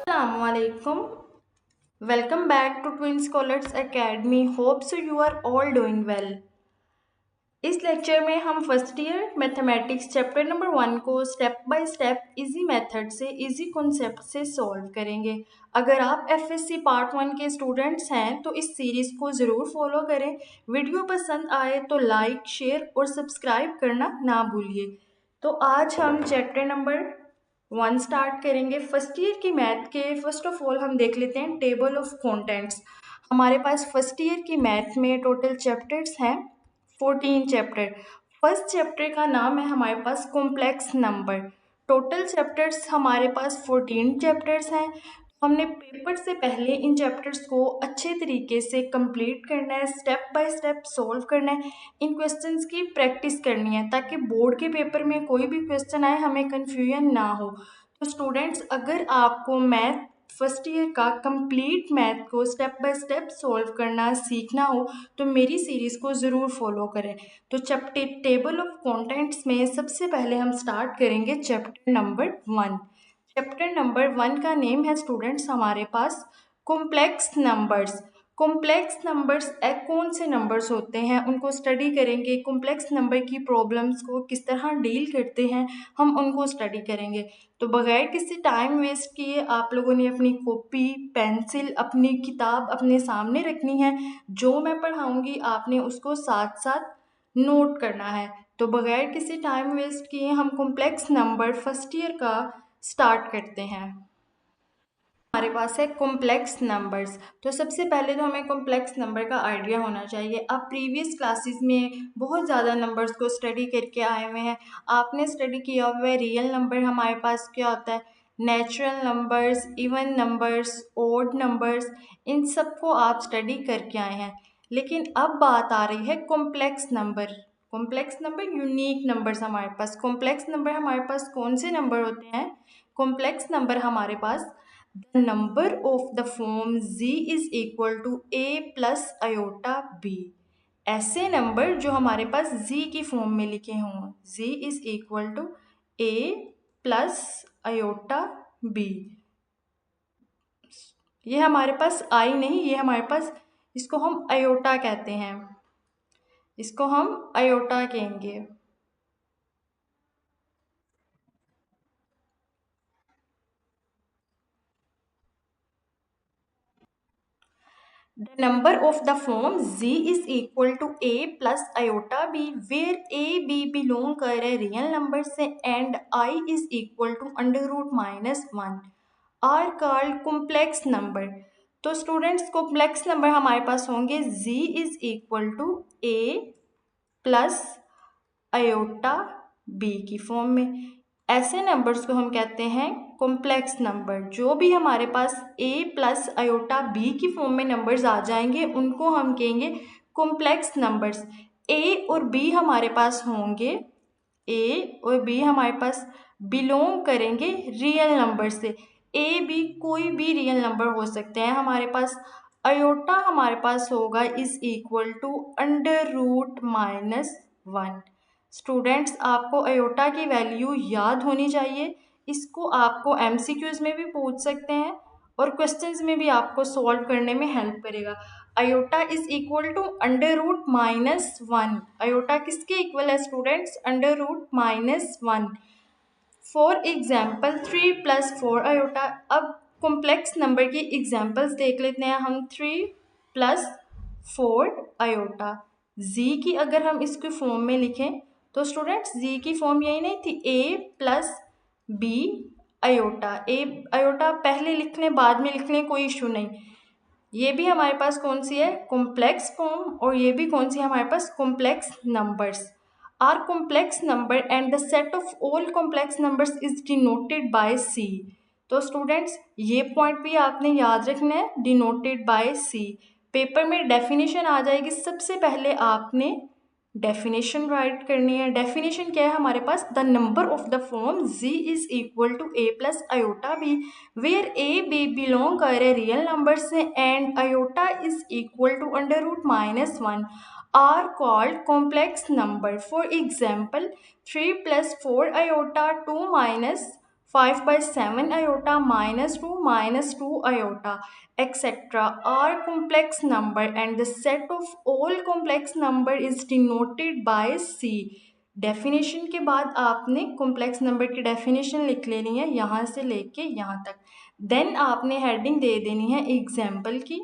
Assalamualaikum. Welcome back to Twin Scholars Academy. Hope so you are all doing well. इस lecture में हम first year mathematics chapter number 1 को step by step easy method से easy concept से solve करेंगे। अगर आप FSc part 1 के स्टूडेंट्स हैं तो इस सीरीज़ को ज़रूर फॉलो करें। वीडियो पसंद आए तो लाइक शेयर और सब्सक्राइब करना ना भूलिए। तो आज हम चैप्टर नंबर 1 स्टार्ट करेंगे। फर्स्ट ईयर की मैथ के फर्स्ट ऑफ ऑल हम देख लेते हैं टेबल ऑफ कंटेंट्स। हमारे पास फर्स्ट ईयर की मैथ में टोटल चैप्टर्स हैं 14 चैप्टर। फर्स्ट चैप्टर का नाम है हमारे पास कॉम्प्लेक्स नंबर। टोटल चैप्टर्स हमारे पास 14 चैप्टर्स हैं। हमने पेपर से पहले इन चैप्टर्स को अच्छे तरीके से कंप्लीट करना है, स्टेप बाय स्टेप सॉल्व करना है। इन क्वेश्चंस की प्रैक्टिस करनी है ताकि बोर्ड के पेपर में कोई भी क्वेश्चन आए हमें कन्फ्यूजन ना हो। तो स्टूडेंट्स, अगर आपको मैथ फर्स्ट ईयर का कंप्लीट मैथ को स्टेप बाय स्टेप सॉल्व करना सीखना हो तो मेरी सीरीज़ को ज़रूर फॉलो करें। तो चैप्टर टेबल ऑफ कंटेंट्स में सबसे पहले हम स्टार्ट करेंगे चैप्टर नंबर 1। चैप्टर नंबर 1 का नेम है स्टूडेंट्स हमारे पास कॉम्प्लेक्स नंबर्स। कॉम्प्लेक्स नंबर्स कौन से नंबर्स होते हैं उनको स्टडी करेंगे। कॉम्प्लेक्स नंबर की प्रॉब्लम्स को किस तरह डील करते हैं हम उनको स्टडी करेंगे। तो बगैर किसी टाइम वेस्ट किए आप लोगों ने अपनी कॉपी पेंसिल अपनी किताब अपने सामने रखनी है। जो मैं पढ़ाऊँगी आपने उसको साथ साथ नोट करना है। तो बगैर किसी टाइम वेस्ट किए हम कॉम्प्लेक्स नंबर फर्स्ट ईयर का स्टार्ट करते हैं। हमारे पास है कॉम्प्लेक्स नंबर्स। तो सबसे पहले तो हमें कॉम्प्लेक्स नंबर का आइडिया होना चाहिए। आप प्रीवियस क्लासेस में बहुत ज़्यादा नंबर्स को स्टडी करके आए हुए हैं। आपने स्टडी किया हुआ है रियल नंबर हमारे पास क्या होता है, natural numbers, even numbers, odd numbers, इन सब को आप स्टडी करके आए हैं। लेकिन अब बात आ रही है complex number. Complex number unique numbers हमारे पास। कॉम्प्लेक्स नंबर हमारे पास कौन से नंबर होते हैं? कॉम्प्लेक्स नंबर हमारे पास the number of the form z is equal to a plus iota b। ऐसे नंबर जो हमारे पास z की फॉर्म में लिखे हों, z is equal to a plus iota b। ये हमारे पास आई नहीं, ये हमारे पास, इसको हम आयोटा कहते हैं, इसको हम आयोटा कहेंगे। The number of the form z is equal to a plus iota b where a b belong कर रहे रियल नंबर से and I is equal to under root minus 1 are called complex number. तो students complex number हमारे पास होंगे z is equal to a plus iota b की form में। ऐसे नंबर्स को हम कहते हैं कॉम्प्लेक्स नंबर। जो भी हमारे पास a प्लस आयोटा बी की फॉर्म में नंबर्स आ जाएंगे उनको हम कहेंगे कॉम्प्लेक्स नंबर्स। a और b हमारे पास होंगे, a और b हमारे पास बिलोंग करेंगे रियल नंबर से। a b कोई भी रियल नंबर हो सकते हैं हमारे पास। आयोटा हमारे पास होगा is equal to under root minus 1। Students आपको आयोटा की वैल्यू याद होनी चाहिए। इसको आपको एमसीक्यूज में भी पूछ सकते हैं और क्वेश्चंस में भी आपको सॉल्व करने में हेल्प करेगा। Iota is equal to under root minus 1। Iota किसके इक्वल है students? Under root minus 1। For example 3 plus 4 iota. अब कॉम्प्लेक्स नंबर की एग्जाम्पल्स देख लेते हैं हम। 3 प्लस 4 आयोटा। z की अगर हम इसके फॉर्म में लिखें तो स्टूडेंट्स z की फॉर्म यही नहीं थी, a plus b iota. A iota पहले लिख लें बाद में लिख लें, कोई इशू नहीं। ये भी हमारे पास कौन सी है? Complex form. और ये भी कौन सी है हमारे पास? Complex numbers are complex number and the set of all complex numbers is denoted by C. तो स्टूडेंट्स ये पॉइंट भी आपने याद रखना है, डिनोटेड बाय सी। पेपर में डेफिनेशन आ जाएगी, सबसे पहले आपने डेफिनेशन राइट करनी है। डेफिनेशन क्या है हमारे पास? The number of the form z is equal to a plus iota b where a b belong कर रहे रियल नंबर से and iota is equal to under root minus 1 are called complex number. For example 3 plus 4 iota 2 minus 5/7 iota, -2 iota, etc. are complex number and the set of all complex number is denoted by C. Definition के बाद आपने complex number की definition लिख लेनी है यहाँ से लेके यहाँ तक। देन आपने हेडिंग दे देनी है एग्जाम्पल की।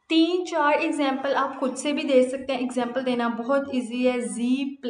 3-4 एग्जाम्पल आप खुद से भी दे सकते हैं। एग्जाम्पल देना बहुत इजी है। z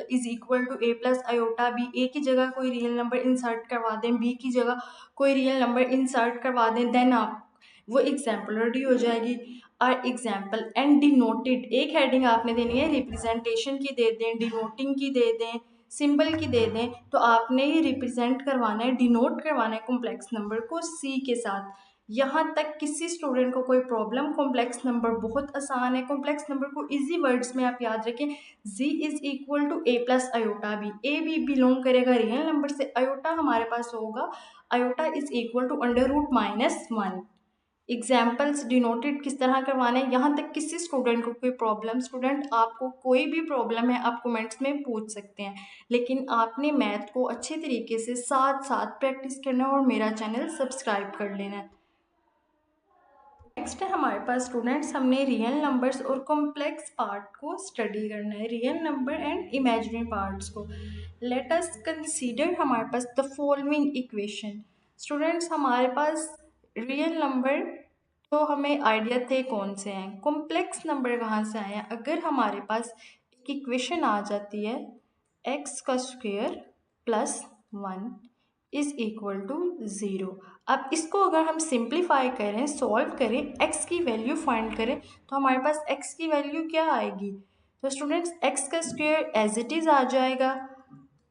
is equal to a plus iota B, A की जगह कोई रियल नंबर इंसर्ट करवा दें, बी की जगह कोई रियल नंबर इंसर्ट करवा दें, देन आप वो एग्जाम्पल रेडी हो जाएगी। और एग्जाम्पल एंड डिनोटेड, एक हेडिंग आपने देनी है रिप्रेजेंटेशन की दे दें, डिनोटिंग की दे दें, सिंबल की दे दें। तो आपने ये रिप्रेजेंट करवाना है, डिनोट करवाना है कॉम्प्लेक्स नंबर को सी के साथ। यहाँ तक किसी स्टूडेंट को कोई प्रॉब्लम? कॉम्प्लेक्स नंबर बहुत आसान है। कॉम्प्लेक्स नंबर को इजी वर्ड्स में आप याद रखें। z is equal to a plus iota B, A भी बिलोंग करेगा रियल नंबर से, आयोटा हमारे पास होगा, iota is equal to √-1। Examples denoted किस तरह करवाने हैं, यहाँ तक किसी स्टूडेंट को कोई प्रॉब्लम? स्टूडेंट आपको कोई भी प्रॉब्लम है आप कमेंट्स में पूछ सकते हैं, लेकिन आपने मैथ को अच्छे तरीके से साथ साथ प्रैक्टिस करना है और मेरा चैनल सब्सक्राइब कर लेना है। नेक्स्ट है हमारे पास स्टूडेंट्स, हमने रियल नंबर्स और कॉम्प्लेक्स पार्ट को स्टडी करना है, real number and imaginary parts को। लेट अस कंसीडर हमारे पास द फॉलोइंग इक्वेशन। स्टूडेंट्स हमारे पास रियल नंबर तो हमें आइडिया थे कौन से हैं, कॉम्प्लेक्स नंबर कहाँ से आए हैं। अगर हमारे पास एक इक्वेशन आ जाती है x का square plus 1 is equal to 0। अब इसको अगर हम सिंप्लीफाई करें, सॉल्व करें, x की वैल्यू फाइंड करें, तो हमारे पास x की वैल्यू क्या आएगी? तो स्टूडेंट्स x का स्क्वायर एज इट इज़ आ जाएगा।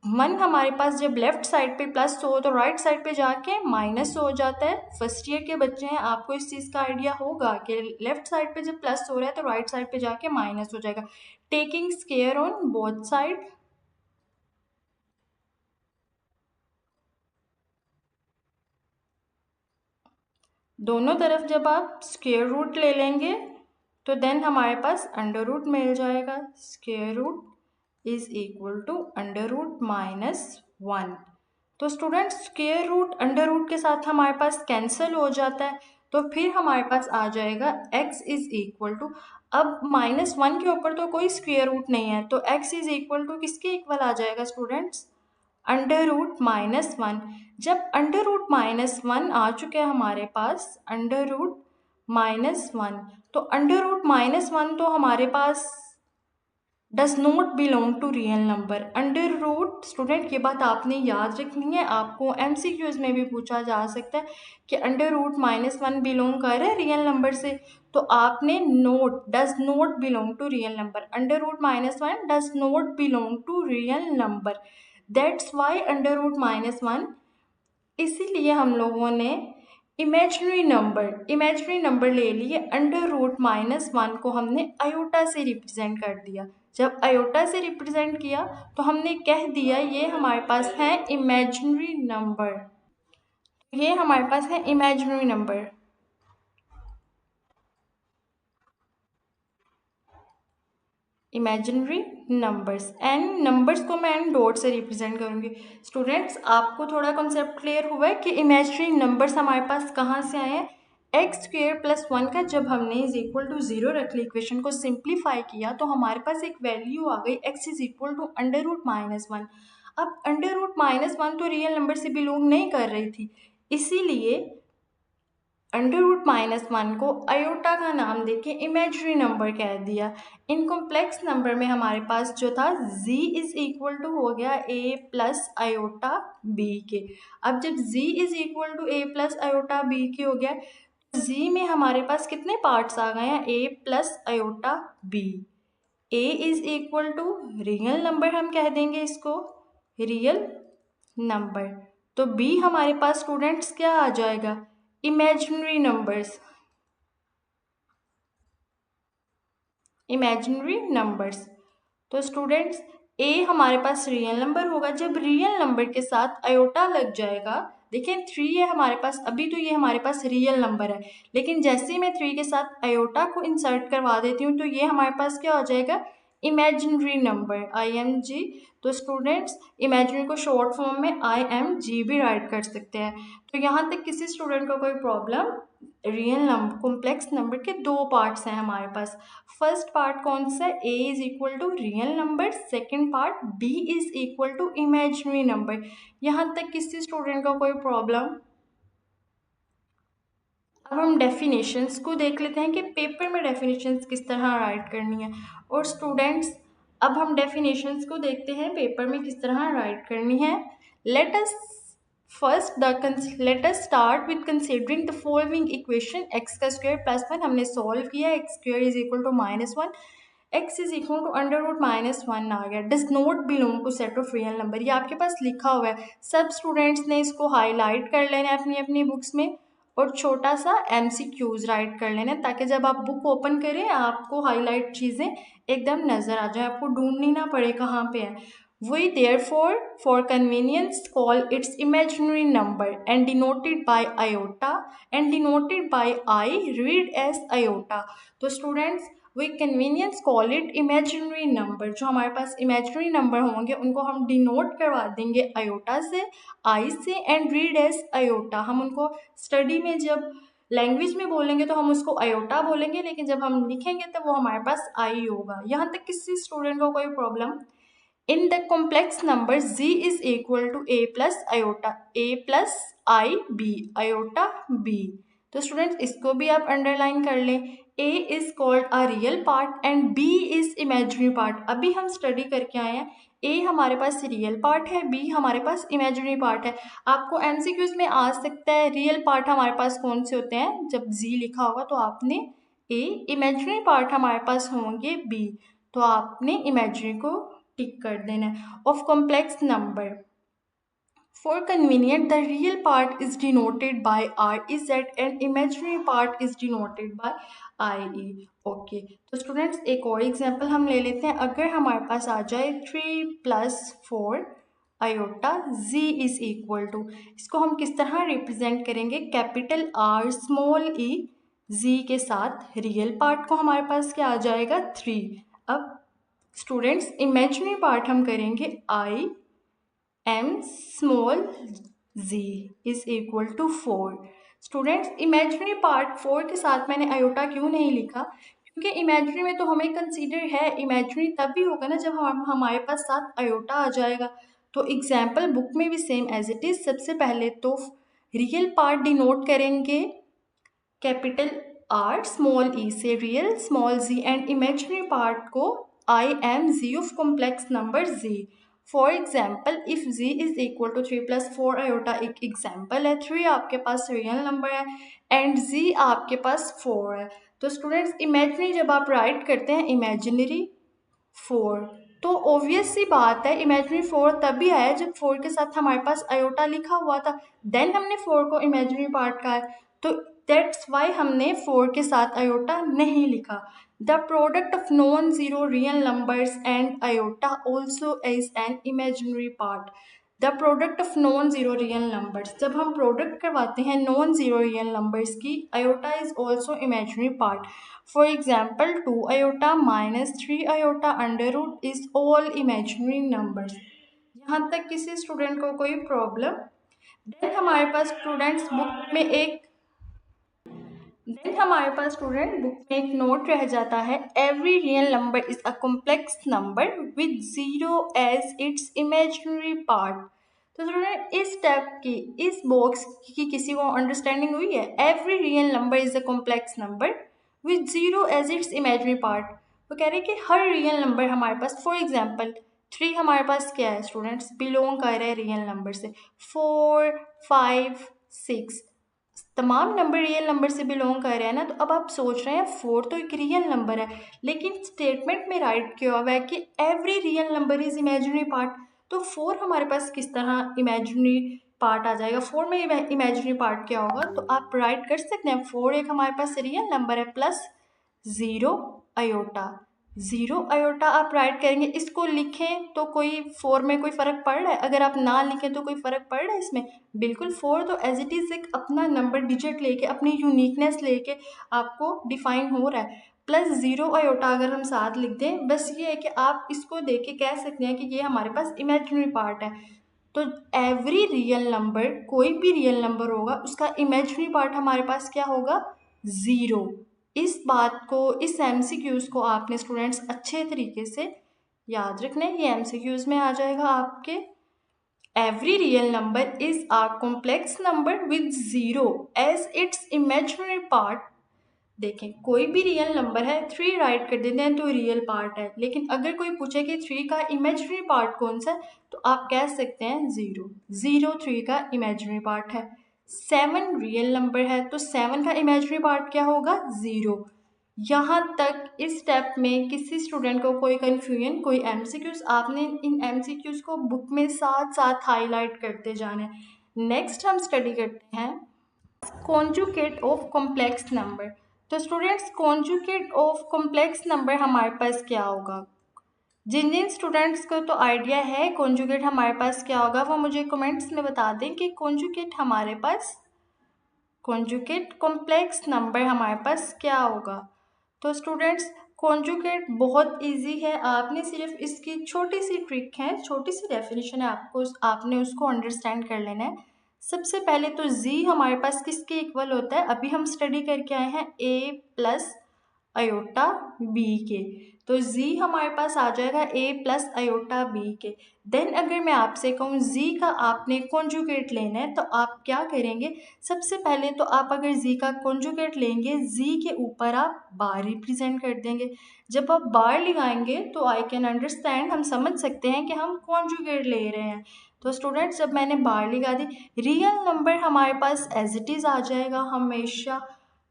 1 हमारे पास जब लेफ्ट साइड पे प्लस हो तो राइट साइड पे जाके माइनस हो जाता है। फर्स्ट ईयर के बच्चे हैं, आपको इस चीज़ का आइडिया होगा कि लेफ्ट साइड पे जब प्लस हो रहा है तो राइट साइड पे जाके माइनस हो जाएगा। Taking square on both side, दोनों तरफ जब आप स्क्वायर रूट ले लेंगे तो देन हमारे पास अंडर रूट मिल जाएगा। Square root is equal to under root -1। तो student square root under root के साथ हमारे पास कैंसिल हो जाता है, तो फिर हमारे पास आ जाएगा x इज इक्वल टू, अब -1 के ऊपर तो कोई स्क्वायर रूट नहीं है, तो x इज इक्वल टू किसके इक्वल आ जाएगा स्टूडेंट्स? √-1। जब √-1 आ चुके हैं हमारे पास, √-1, तो √-1 तो हमारे पास does not belong to real number. Under root, student ये बात आपने याद रखनी है, आपको MCQs में भी पूछा जा सकता है कि √-1 बिलोंग कर रहा है रियल नंबर से, तो आपने note does not belong to real number, √-1 does not belong to real number, that's why √-1। इसीलिए हम लोगों ने इमेजिनरी नंबर ले लिए, √-1 को हमने आयोटा से रिप्रेजेंट कर दिया। जब आयोटा से रिप्रेजेंट किया तो हमने कह दिया ये हमारे पास है इमेजिनरी नंबर, ये हमारे पास है imaginary number. Imaginary numbers, and numbers को मैं एंड डॉट से रिप्रेजेंट करूँगी। स्टूडेंट्स आपको थोड़ा कॉन्सेप्ट क्लियर हुआ है कि इमेजिनरी नंबर्स हमारे पास कहाँ से आए हैं? x² + 1 का जब हमने इज इक्वल टू 0 रख लिया, इक्वेशन को सिंप्लीफाई किया, तो हमारे पास एक वैल्यू आ गई x इज इक्वल टू √-1। अब √-1 तो रियल नंबर से बिलोंग नहीं कर रही थी, इसीलिए √-1 को आयोटा का नाम देके इमेजिनरी नंबर कह दिया। इन कॉम्प्लेक्स नंबर में हमारे पास जो था z इज इक्वल टू हो गया a प्लस आयोटा b के। अब जब z is equal to a plus iota b के हो गया, z में हमारे पास कितने पार्ट्स आ गए हैं? a plus iota b। a is equal to real number, हम कह देंगे इसको रियल नंबर, तो b हमारे पास स्टूडेंट्स क्या आ जाएगा? Imaginary numbers. तो स्टूडेंट्स a हमारे पास रियल नंबर होगा, जब रियल नंबर के साथ आयोटा लग जाएगा, देखिए 3 है हमारे पास, अभी तो ये हमारे पास रियल नंबर है, लेकिन जैसे ही मैं 3 के साथ आयोटा को इंसर्ट करवा देती हूँ तो ये हमारे पास क्या हो जाएगा? Imaginary number IMG। तो स्टूडेंट्स इमेजिनरी को शॉर्ट फॉर्म में IMG भी राइट कर सकते हैं। तो यहाँ तक किसी स्टूडेंट का कोई problem? Real number complex number के दो पार्ट्स हैं हमारे पास। फर्स्ट पार्ट कौन सा है? A is equal to real number. Second part B is equal to imaginary number. यहाँ तक किसी स्टूडेंट का कोई प्रॉब्लम? अब हम डेफिनेशंस को देख लेते हैं कि पेपर में डेफिनेशंस किस तरह राइट करनी है। और स्टूडेंट्स अब हम डेफिनेशंस को देखते हैं पेपर में किस तरह राइट करनी है। Let us start with considering the following equation. X का स्क्वायर प्लस 1 हमने सॉल्व किया, x square is equal to -1, x is equal to √-1 आ गया। Does not belong to set of real number, ये आपके पास लिखा हुआ है। सब स्टूडेंट्स ने इसको हाईलाइट कर लेना है अपनी अपनी बुक्स में और छोटा सा MCQs राइट कर लेना है, ताकि जब आप बुक ओपन करें आपको हाईलाइट चीज़ें एकदम नज़र आ जाए, आपको ढूंढनी ना पड़े कहाँ पे है। We therefore, for convenience, call its imaginary number and denoted by iota and denoted by I read as iota। तो students we convenience call it imaginary number. जो हमारे पास इमेजिनरी नंबर होंगे उनको हम डिनोट करवा देंगे आयोटा से, आई से, एंड रीड एज आयोटा। हम उनको स्टडी में जब लैंग्वेज में बोलेंगे तो हम उसको आयोटा बोलेंगे, लेकिन जब हम लिखेंगे तो वो हमारे पास आई होगा। यहाँ तक किसी स्टूडेंट को कोई problem? In the complex number z is equal to a plus iota, a plus I b, iota b। तो स्टूडेंट्स इसको भी आप अंडरलाइन कर लें। a is called a real part and b is imaginary part। अभी हम study करके आए हैं, a हमारे पास रियल पार्ट है, b हमारे पास इमेजिनरी पार्ट है। आपको MCQs में आ सकता है रियल पार्ट हमारे पास कौन से होते हैं, जब z लिखा होगा तो आपने a, इमेजिनरी पार्ट हमारे पास होंगे b, तो आपने इमेजिनरी को टिक कर देना है। Of complex number for convenient the real part is denoted bye REZ and imaginary part is denoted bye IE। Okay, तो स्टूडेंट्स एक और एग्जांपल हम ले लेते हैं। अगर हमारे पास आ जाए 3 + 4 iota z is equal to, इसको हम किस तरह रिप्रेजेंट करेंगे? Capital R small e z के साथ रियल पार्ट को हमारे पास क्या आ जाएगा? 3। अब स्टूडेंट्स इमेजिनरी पार्ट हम करेंगे IM small z is equal to 4। Students imaginary part 4 के साथ मैंने आयोटा क्यों नहीं लिखा? क्योंकि इमेजिनरी में तो हमें कंसीडर है, इमेजिनरी तभी होगा ना जब हमारे पास साथ आयोटा आ जाएगा। तो एग्जाम्पल बुक में भी सेम एज इट इज। सबसे पहले तो रियल पार्ट डिनोट करेंगे कैपिटल R स्मॉल e से real small z, and imaginary part को IM z of complex number z। For example if z is equal to 3 + 4 iota एक example है। 3 आपके पास रियल नंबर है एंड z आपके पास 4 है। तो स्टूडेंट्स इमेजिनरी जब आप राइट करते हैं इमेजिनरी 4, तो ऑब्वियस सी बात है इमेजिनरी 4 तभी आया जब 4 के साथ हमारे पास आयोटा लिखा हुआ था, देन हमने 4 को इमेजिनरी पार्ट का है, तो दैट्स वाई हमने 4 के साथ आयोटा नहीं लिखा। The product of non zero real numbers and iota also is an imaginary part. The product of non zero real numbers, जब हम प्रोडक्ट करवाते हैं नॉन जीरो रियल नंबर्स की, iota is also imaginary part. For example 2 iota -3 iota under root is all imaginary numbers. यहाँ तक किसी student को कोई प्रॉब्लम? देन हमारे पास स्टूडेंट्स बुक में एक नोट रह जाता है, every real number is a complex number with zero as its imaginary part. तो स्टूडेंट इस स्टेप की, इस बॉक्स की किसी को अंडरस्टैंडिंग हुई है? Every real number is a complex number with zero as its imaginary part. वो कह रहे हैं कि हर रियल नंबर हमारे पास, फॉर एग्जाम्पल 3 हमारे पास क्या है स्टूडेंट्स, बिलोंग कर रहे हैं रियल नंबर से। 4, 5, 6 तमाम नंबर रियल नंबर से बिलोंग कर रहे हैं ना। तो अब आप सोच रहे हैं 4 तो एक रियल नंबर है, लेकिन स्टेटमेंट में राइट किया हुआ है कि every real number is imaginary part. तो 4 हमारे पास किस तरह इमेजिनरी पार्ट आ जाएगा? 4 में इमेजिनरी पार्ट क्या होगा? तो आप राइट कर सकते हैं 4 एक हमारे पास रियल नंबर है प्लस 0 आयोटा। 0 आयोटा आप राइट करेंगे, इसको लिखें तो कोई 4 में कोई फ़र्क पड़ रहा है? अगर आप ना लिखें तो कोई फ़र्क पड़ रहा है इसमें? बिल्कुल। 4 तो एज इट इज़ एक अपना नंबर डिजिट लेके, अपनी यूनिकनेस लेके आपको डिफाइन हो रहा है। प्लस 0 आयोटा अगर हम साथ लिख दें, बस ये है कि आप इसको देख के कह सकते हैं कि ये हमारे पास इमेजिनरी पार्ट है। तो एवरी रियल नंबर, कोई भी रियल नंबर होगा उसका इमेजिनरी पार्ट हमारे पास क्या होगा, 0। इस बात को, इस एमसीक्यूज को आपने स्टूडेंट्स अच्छे तरीके से याद रखना है। ये एमसीक्यूज में आ जाएगा आपके। Every real number is a complex number with 0 as its imaginary part. देखें, कोई भी रियल नंबर है, 3 राइट कर देते हैं तो रियल पार्ट है, लेकिन अगर कोई पूछे कि 3 का इमेजिनरी पार्ट कौन सा है, तो आप कह सकते हैं 0। 0 3 का इमेजिनरी पार्ट है। 7 रियल नंबर है तो 7 का इमेजिनरी पार्ट क्या होगा, 0। यहाँ तक इस स्टेप में किसी स्टूडेंट को कोई कन्फ्यूजन, कोई एमसीक्यूज, आपने इन एमसीक्यूज को बुक में साथ साथ हाईलाइट करते जाना है। नेक्स्ट हम स्टडी करते हैं कॉन्जुगेट ऑफ कॉम्प्लेक्स नंबर। तो students, conjugate of complex number हमारे पास क्या होगा? जिन जिन स्टूडेंट्स को तो आइडिया है कॉन्जुगेट हमारे पास क्या होगा, वो मुझे कमेंट्स में बता दें कि कॉन्जुगेट हमारे पास, कॉन्जुगेट कॉम्प्लेक्स नंबर हमारे पास क्या होगा। तो स्टूडेंट्स, कॉन्जुगेट बहुत इजी है, आपने सिर्फ इसकी छोटी सी ट्रिक है, छोटी सी डेफिनेशन है, आपने उसको अंडरस्टैंड कर लेना है। सबसे पहले तो z हमारे पास किसके इक्वल होता है, अभी हम स्टडी करके आए हैं a प्लस अयोटा b के। तो z हमारे पास आ जाएगा a प्लस अयोटा b के। देन अगर मैं आपसे कहूँ z का आपने कॉन्जुगेट लेना है, तो आप क्या करेंगे? सबसे पहले तो आप अगर z का कॉन्जुगेट लेंगे, z के ऊपर आप बार रिप्रेजेंट कर देंगे। जब आप बार लगाएंगे तो आई कैन अंडरस्टैंड, हम समझ सकते हैं कि हम कॉन्जुगेट ले रहे हैं। तो स्टूडेंट्स, जब मैंने बार लगा दी, रियल नंबर हमारे पास एज इट इज़ आ जाएगा हमेशा।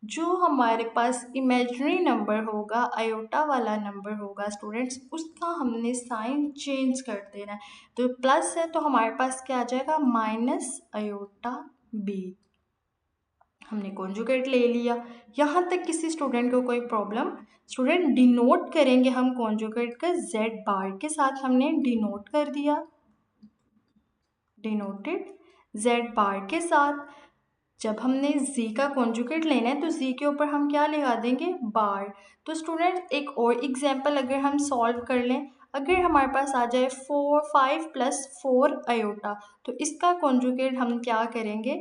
जो हमारे पास इमेजिनरी नंबर होगा, अयोटा वाला नंबर होगा स्टूडेंट्स, उसका हमने साइन चेंज कर देना है। तो प्लस है तो हमारे पास क्या आ जाएगा, माइनस अयोटा बी। हमने कॉन्जुगेट ले लिया। यहाँ तक किसी स्टूडेंट को कोई प्रॉब्लम? स्टूडेंट, डिनोट करेंगे हम कॉन्जुगेट का जेड बार के साथ, हमने डिनोट कर दिया, डिनोटेड जेड बार के साथ। जब हमने z का कॉन्जुगेट लेना है तो z के ऊपर हम क्या लगा देंगे, बार। तो स्टूडेंट, एक और एग्जांपल अगर हम सॉल्व कर लें, अगर हमारे पास आ जाए 5 प्लस 4 अयोटा, तो इसका कॉन्जुगेट हम क्या करेंगे,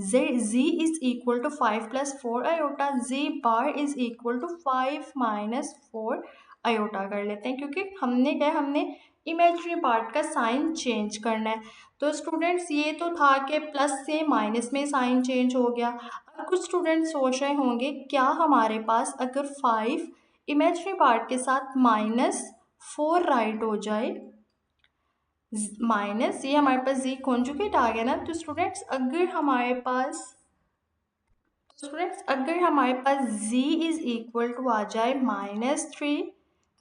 z is equal to 5 plus 4 iota, z bar is equal to 5 minus 4 iota कर लेते हैं, क्योंकि हमने क्या, हमने इमेजिनरी पार्ट का साइन चेंज करना है। तो स्टूडेंट्स, ये तो था कि प्लस से माइनस में साइन चेंज हो गया। अब कुछ स्टूडेंट्स सोच रहे होंगे, क्या हमारे पास अगर 5 इमेजिनरी पार्ट के साथ माइनस 4 राइट हो जाए, माइनस ये हमारे पास z कॉन्जुगेट आ गया ना। तो स्टूडेंट्स, अगर हमारे पास z इज इक्वल टू आ जाए -3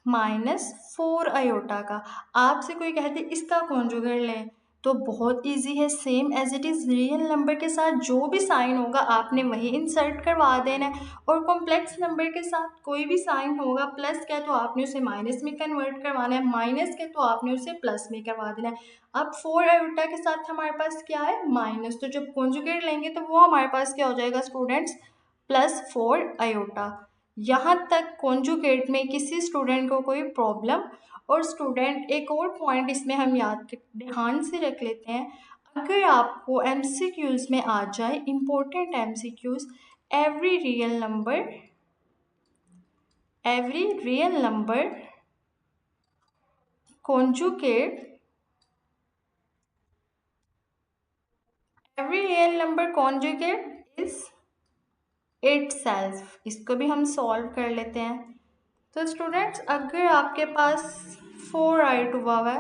माइनस 4 अयोटा का, आपसे कोई कहते इसका कॉन्जुगेट लें, तो बहुत इजी है, same as it is real number के साथ जो भी साइन होगा आपने वही इंसर्ट करवा देना है। और कॉम्प्लेक्स नंबर के साथ कोई भी साइन होगा, प्लस का तो आपने उसे माइनस में कन्वर्ट करवाना है, माइनस के तो आपने उसे प्लस में करवा देना है। अब 4 अयोटा के साथ हमारे पास क्या है, माइनस, तो जब कॉन्जुगेट लेंगे तो वो हमारे पास क्या हो जाएगा स्टूडेंट्स, +4 अयोटा। यहाँ तक कॉन्जुगेट में किसी स्टूडेंट को कोई प्रॉब्लम? और स्टूडेंट, एक और पॉइंट इसमें हम ध्यान से रख लेते हैं, अगर आपको एमसीक्यूज में आ जाए, important MCQs, every real number conjugate, every real number conjugate is itself, इसको भी हम सॉल्व कर लेते हैं। तो स्टूडेंट्स, अगर आपके पास 4 राइट हुआ है,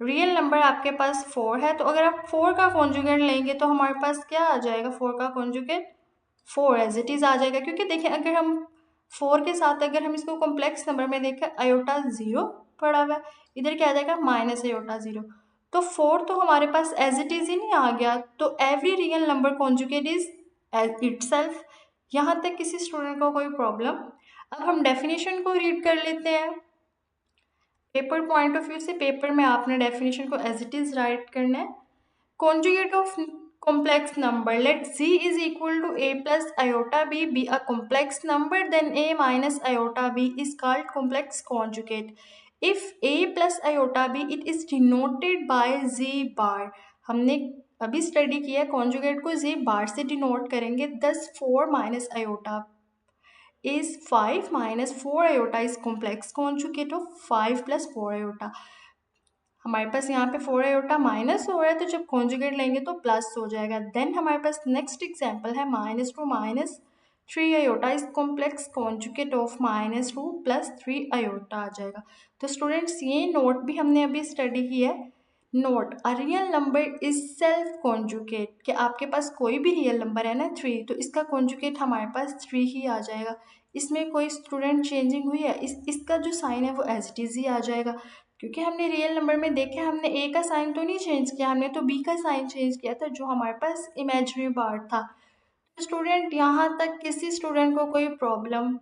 रियल नंबर आपके पास 4 है, तो अगर आप 4 का कॉन्जुगेट लेंगे तो हमारे पास क्या आ जाएगा, 4 का कॉन्जुगेट 4 एज इट इज़ आ जाएगा। क्योंकि देखिए, अगर हम 4 के साथ अगर हम इसको कॉम्प्लेक्स नंबर में देखें, अयोटा 0 पड़ा हुआ है, इधर क्या आ जाएगा, माइनस अयोटा 0। तो 4 तो हमारे पास एज इट इज़ ही नहीं आ गया, तो every real number conjugate is as itself. यहाँ तक किसी स्टूडेंट को कोई प्रॉब्लम? अब हम डेफिनेशन को रीड कर लेते हैं। पेपर पॉइंट ऑफ व्यू से, पेपर में आपने डेफिनेशन को एज इट इज़ राइट करना है। Conjugate of complex number. Let z is equal to a plus iota b be a complex number, then a minus iota b is called complex conjugate. If a plus iota b, it is denoted by z bar. हमने अभी study किया conjugate को z बार से denote करेंगे. thus 4 minus iota is 5 minus 4 iota is complex conjugate of 5 plus 4 iota. हमारे पास यहाँ पे 4 iota minus हो रहा है, तो जब कॉन्जुगेट लेंगे तो प्लस हो जाएगा. देन हमारे पास नेक्स्ट एग्जांपल है -2 minus 3 iota is complex conjugate of -2 plus 3 iota आ जाएगा. तो स्टूडेंट्स ये नोट भी हमने अभी स्टडी किया है. Note, a real number is self conjugate, कि आपके पास कोई भी रियल नंबर है ना 3, तो इसका कॉन्जुगेट हमारे पास 3 ही आ जाएगा. इसमें कोई स्टूडेंट चेंजिंग हुई है, इसका जो साइन है वो एज इट इज ही आ जाएगा, क्योंकि हमने रियल नंबर में देखा हमने ए का साइन तो नहीं चेंज किया, हमने तो बी का साइन चेंज किया था जो हमारे पास इमेजिनरी पार्ट था. तो स्टूडेंट यहाँ तक किसी स्टूडेंट को कोई प्रॉब्लम?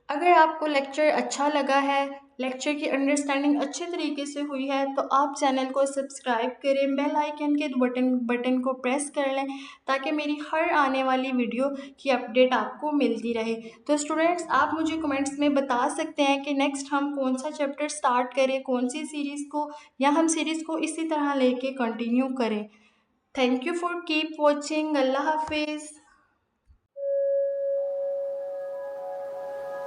अगर आपको लेक्चर अच्छा लगा है, लेक्चर की अंडरस्टैंडिंग अच्छे तरीके से हुई है, तो आप चैनल को सब्सक्राइब करें, बेल आइकन के बटन को प्रेस कर लें, ताकि मेरी हर आने वाली वीडियो की अपडेट आपको मिलती रहे. तो स्टूडेंट्स, आप मुझे कमेंट्स में बता सकते हैं कि नेक्स्ट हम कौन सा चैप्टर स्टार्ट करें, कौन सी सीरीज़ को, या हम सीरीज़ को इसी तरह लेके कंटिन्यू करें. Thank you for keep watching. अल्लाह हाफिज़.